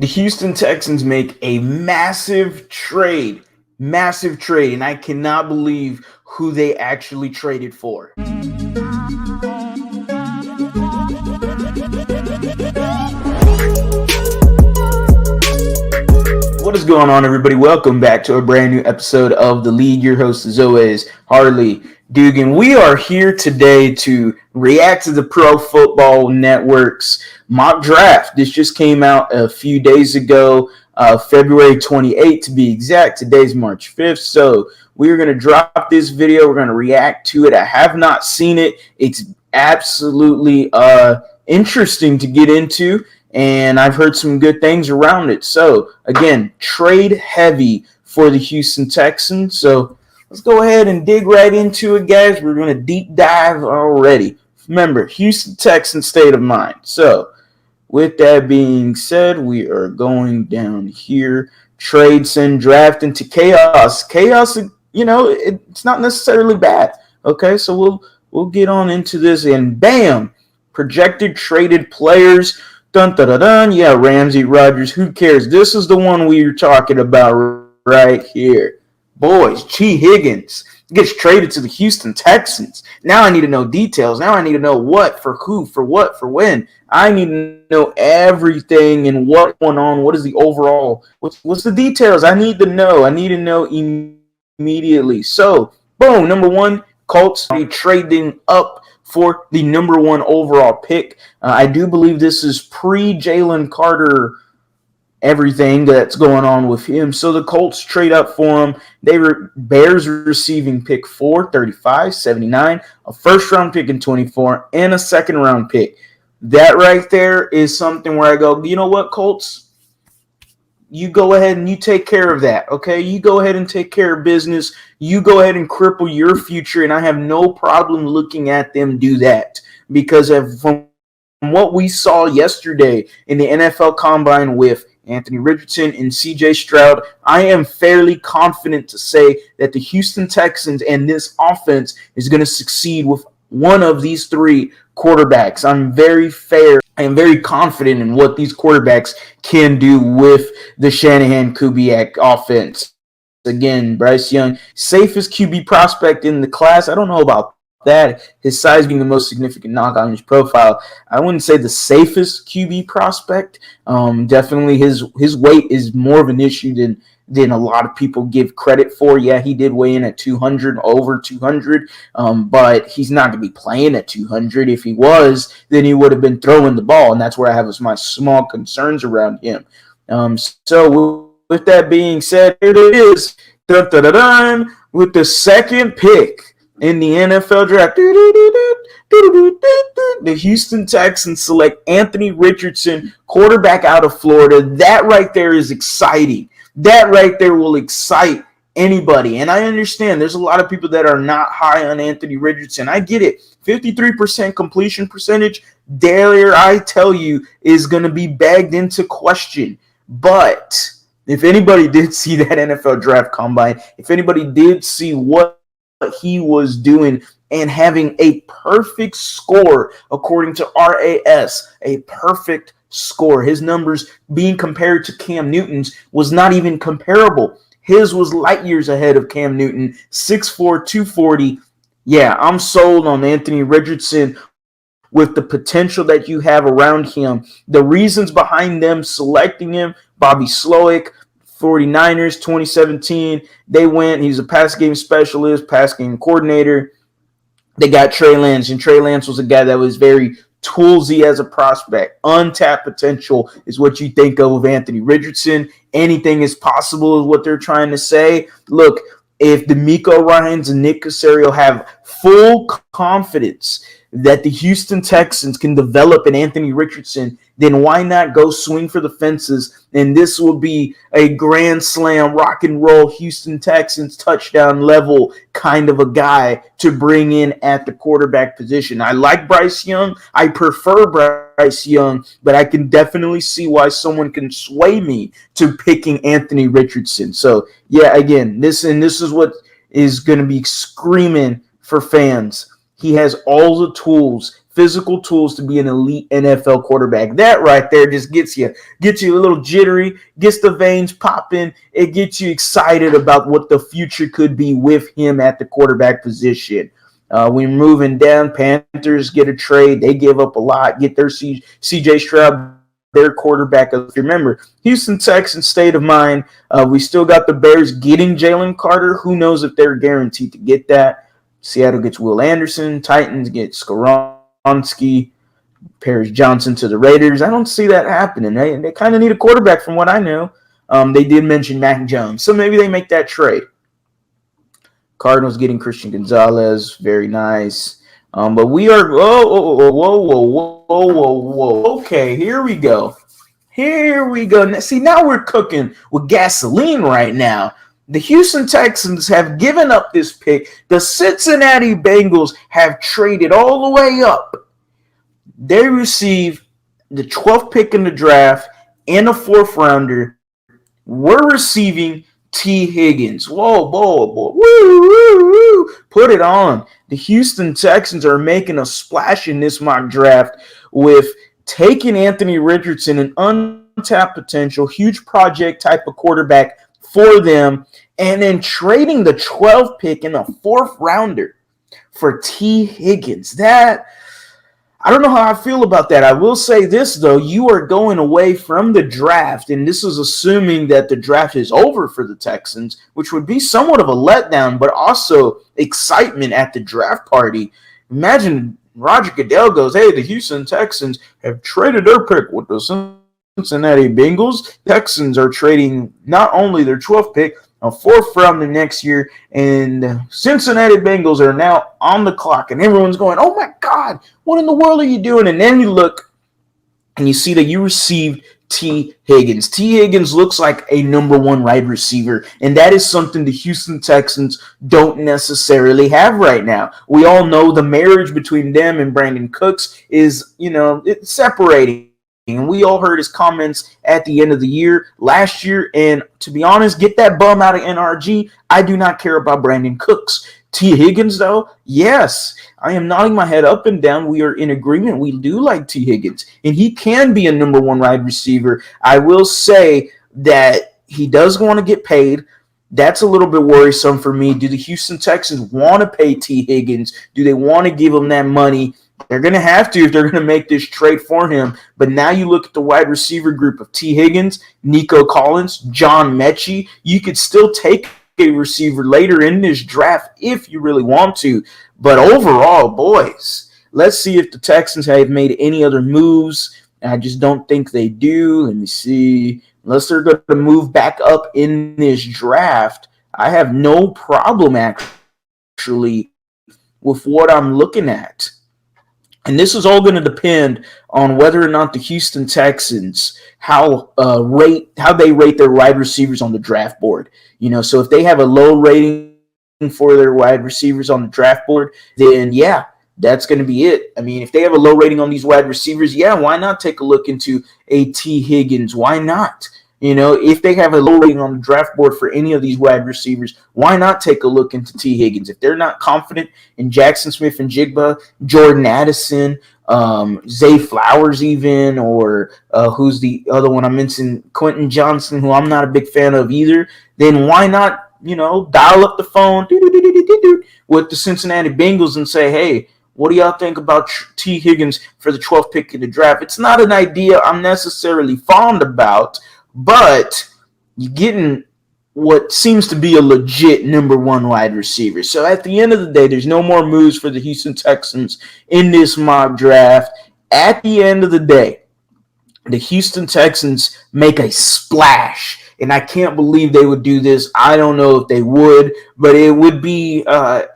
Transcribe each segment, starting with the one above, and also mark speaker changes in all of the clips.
Speaker 1: The Houston Texans make a massive trade, and I cannot believe who they actually traded for. What is going on, everybody? Welcome back to a brand new episode of The League. Your host, as always, Harley Dugan. We are here today to react to the Pro Football Network's mock draft. This just came out a few days ago, February 28th to be exact. Today's March 5th. So we're going to drop this video. We're going to react to it. I have not seen it. It's absolutely interesting to get into, and I've heard some good things around it. So, again, trade heavy for the Houston Texans. So, let's go ahead and dig right into it, guys. We're going to deep dive already. Remember, Houston Texans state of mind. So, with that being said, we are going down here. Trade, send, draft into chaos. Chaos, it's not necessarily bad. Okay, so we'll get on into this, and bam, projected traded players. Dun, dun, dun, dun. Yeah, Ramsey, Rodgers, who cares? This is the one we were talking about right here. Boys, G. Higgins gets traded to the Houston Texans. Now I need to know details. Now I need to know what, for who, for what, for when. I need to know everything and what's going on. What is the overall? What's the details? I need to know. I need to know immediately. So, boom, number one, Colts trading up for the number one overall pick. I do believe this is pre-Jalen Carter, everything that's going on with him. So the Colts trade up for him. They were Bears receiving pick 4, 35, 79, a first-round pick in 24, and a second-round pick. That right there is something where I go, you know what, Colts? You go ahead and you take care of that, okay? You go ahead and take care of business. You go ahead and cripple your future, and I have no problem looking at them do that, because from what we saw yesterday in the NFL Combine with Anthony Richardson and C.J. Stroud, I am fairly confident to say that the Houston Texans and this offense is going to succeed with one of these three quarterbacks. I am very confident in what these quarterbacks can do with the Shanahan-Kubiak offense. Again, Bryce Young, safest QB prospect in the class. I don't know about that. His size being the most significant knock on his profile. I wouldn't say the safest QB prospect. Definitely his weight is more of an issue than a lot of people give credit for. Yeah, he did weigh in at 200, over 200, but he's not going to be playing at 200. If he was, then he would have been throwing the ball, and that's where I have my small concerns around him. So with that being said, here it is. Dun, dun, dun, dun, with the second pick in the NFL draft, the Houston Texans select Anthony Richardson, quarterback out of Florida. That right there is exciting. That right there will excite anybody. And I understand there's a lot of people that are not high on Anthony Richardson. I get it. 53% completion percentage, dare I tell you, is going to be bagged into question. But if anybody did see that NFL draft combine, if anybody did see what he was doing and having a perfect score according to RAS, a perfect score. His numbers being compared to Cam Newton's was not even comparable. His was light years ahead of Cam Newton, 6'4", 240. Yeah, I'm sold on Anthony Richardson with the potential that you have around him. The reasons behind them selecting him, Bobby Slowick, 49ers, 2017, they went, he's a pass game specialist, pass game coordinator. They got Trey Lance, and Trey Lance was a guy that was very toolsy as a prospect. Untapped potential is what you think of Anthony Richardson. Anything is possible is what they're trying to say. Look, if DeMeco Ryans and Nick Caserio have full confidence that the Houston Texans can develop an Anthony Richardson, then why not go swing for the fences? And this will be a grand slam, rock and roll Houston Texans touchdown level kind of a guy to bring in at the quarterback position. I like Bryce Young. I prefer Bryce Young, but I can definitely see why someone can sway me to picking Anthony Richardson. So, yeah, again, this is what is going to be screaming for fans. He has all the tools, physical tools, to be an elite NFL quarterback. That right there just gets you a little jittery, gets the veins popping. It gets you excited about what the future could be with him at the quarterback position. We're moving down. Panthers get a trade. They give up a lot, get their C.J. Stroud, their quarterback. Remember, Houston Texans state of mind. We still got the Bears getting Jalen Carter. Who knows if they're guaranteed to get that? Seattle gets Will Anderson. Titans get Skoronski. Paris Johnson to the Raiders. I don't see that happening. They kind of need a quarterback from what I know. They did mention Mac Jones, so maybe they make that trade. Cardinals getting Christian Gonzalez. Very nice. But we are whoa. Okay, here we go. See, now we're cooking with gasoline right now. The Houston Texans have given up this pick. The Cincinnati Bengals have traded all the way up. They receive the 12th pick in the draft and a 4th rounder. We're receiving T. Higgins. Whoa. Woo. Put it on. The Houston Texans are making a splash in this mock draft with taking Anthony Richardson, an untapped potential, huge project type of quarterback for them, and then trading the 12th pick and a 4th rounder for T. Higgins. That, I don't know how I feel about that. I will say this, though. You are going away from the draft, and this is assuming that the draft is over for the Texans, which would be somewhat of a letdown, but also excitement at the draft party. Imagine Roger Goodell goes, hey, the Houston Texans have traded their pick with the Cincinnati Bengals. Texans are trading not only their 12th pick, a 4th rounder next year, and Cincinnati Bengals are now on the clock, and everyone's going, oh my God, what in the world are you doing? And then you look and you see that you received T. Higgins. T. Higgins looks like a number 1 wide receiver, and that is something the Houston Texans don't necessarily have right now. We all know the marriage between them and Brandon Cooks is, it's separating. And we all heard his comments at the end of the year last year. And to be honest, get that bum out of NRG. I do not care about Brandon Cooks. T. Higgins, though, yes, I am nodding my head up and down. We are in agreement. We do like T. Higgins, and he can be a number 1 wide receiver. I will say that he does want to get paid. That's a little bit worrisome for me. Do the Houston Texans want to pay T. Higgins? Do they want to give him that money? They're going to have to if they're going to make this trade for him. But now you look at the wide receiver group of T. Higgins, Nico Collins, John Mechie. You could still take a receiver later in this draft if you really want to. But overall, boys, let's see if the Texans have made any other moves. I just don't think they do. Let me see. Unless they're going to move back up in this draft, I have no problem actually with what I'm looking at. And this is all going to depend on whether or not the Houston Texans how they rate their wide receivers on the draft board. So if they have a low rating for their wide receivers on the draft board, then yeah, that's going to be it. I mean, if they have a low rating on these wide receivers, yeah, why not take a look into a T. Higgins? Why not? If they have a low rating on the draft board for any of these wide receivers, why not take a look into T. Higgins? If they're not confident in Jackson Smith and Jigba, Jordan Addison, Zay Flowers even, or who's the other one I mentioned, Quentin Johnson, who I'm not a big fan of either, then why not, dial up the phone with the Cincinnati Bengals and say, hey, what do y'all think about T. Higgins for the 12th pick in the draft? It's not an idea I'm necessarily fond about, but you're getting what seems to be a legit number 1 wide receiver. So at the end of the day, there's no more moves for the Houston Texans in this mock draft. At the end of the day, the Houston Texans make a splash, and I can't believe they would do this. I don't know if they would, but it would be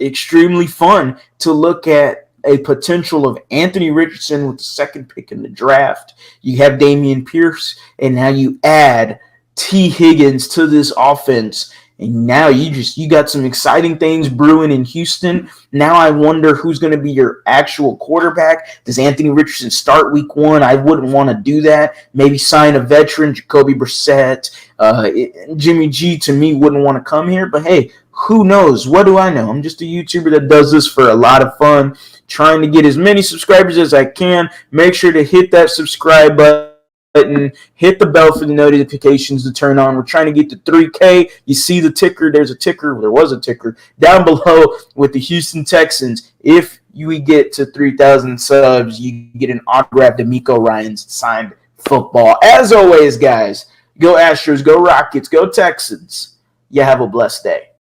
Speaker 1: extremely fun to look at a potential of Anthony Richardson with the 2nd pick in the draft. You have Dameon Pierce, and now you add T. Higgins to this offense. And now you got some exciting things brewing in Houston. Now I wonder who's going to be your actual quarterback. Does Anthony Richardson start week 1? I wouldn't want to do that. Maybe sign a veteran, Jacoby Brissett. Jimmy G, to me, wouldn't want to come here. But, hey, Who knows? What do I know? I'm just a YouTuber that does this for a lot of fun, trying to get as many subscribers as I can. Make sure to hit that subscribe button, hit the bell for the notifications to turn on. We're trying to get to 3K. You see the ticker. There was a ticker down below with the Houston Texans. If we get to 3,000 subs, you get an autographed D'Amico Ryans signed football. As always, guys, go Astros, go Rockets, go Texans. You have a blessed day.